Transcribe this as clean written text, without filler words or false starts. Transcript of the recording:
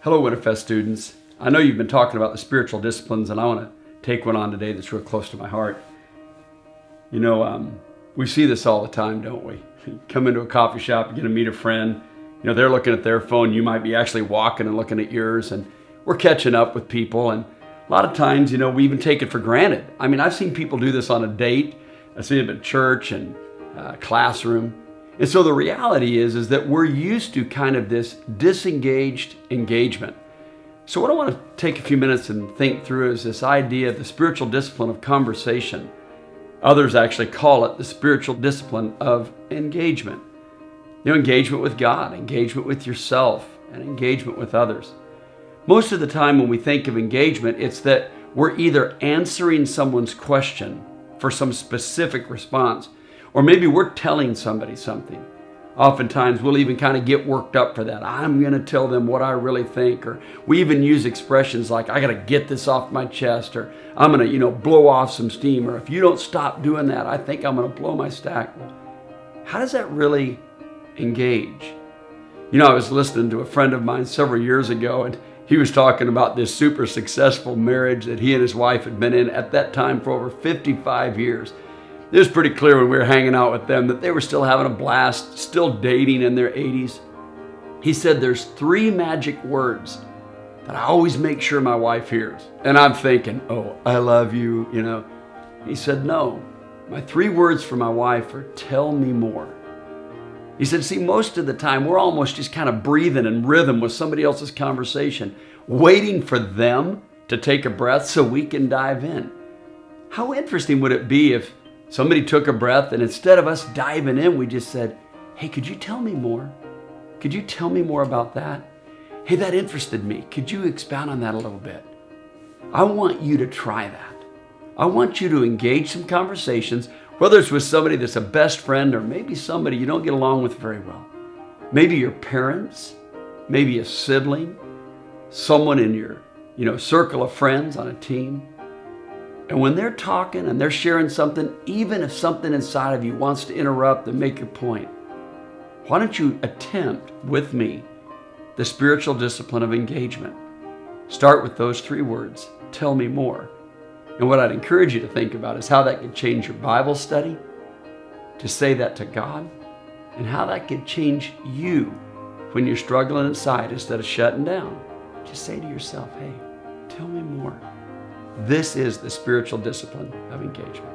Hello, Winterfest students. I know you've been talking about the spiritual disciplines, and I want to take one on today that's real close to my heart. You know, we see this all the time, don't we? You come into a coffee shop, you're going to meet a friend. You know, they're looking at their phone. You might be actually walking and looking at yours, and we're catching up with people. And a lot of times, you know, we even take it for granted. I mean, I've seen people do this on a date. I've seen it in church and classroom. And so the reality is that we're used to kind of this disengaged engagement. So what I want to take a few minutes and think through is this idea of the spiritual discipline of conversation. Others actually call it the spiritual discipline of engagement. You know, engagement with God, engagement with yourself, and engagement with others. Most of the time when we think of engagement, it's that we're either answering someone's question for some specific response, or maybe we're telling somebody something. Oftentimes we'll even kind of get worked up for that. I'm going to tell them what I really think. Or we even use expressions like, I got to get this off my chest, or I'm going to, blow off some steam, or if you don't stop doing that, I think I'm going to blow my stack. Well, how does that really engage? I was listening to a friend of mine several years ago, and he was talking about this super successful marriage that he and his wife had been in at that time for over 55 years. It was pretty clear when we were hanging out with them that they were still having a blast, still dating in their 80s. He said, there's 3 magic words that I always make sure my wife hears. And I'm thinking, oh, I love you, He said, no, my 3 words for my wife are tell me more. He said, see, most of the time we're almost just kind of breathing in rhythm with somebody else's conversation, waiting for them to take a breath so we can dive in. How interesting would it be if somebody took a breath and instead of us diving in, we just said, hey, could you tell me more? Could you tell me more about that? Hey, that interested me. Could you expound on that a little bit? I want you to try that. I want you to engage some conversations, whether it's with somebody that's a best friend or maybe somebody you don't get along with very well. Maybe your parents, maybe a sibling, someone in your, circle of friends on a team. And when they're talking and they're sharing something, even if something inside of you wants to interrupt and make your point, why don't you attempt with me the spiritual discipline of engagement? Start with those 3 words, tell me more. And what I'd encourage you to think about is how that could change your Bible study, to say that to God, and how that could change you when you're struggling inside instead of shutting down. Just say to yourself, hey, tell me more. This is the spiritual discipline of engagement.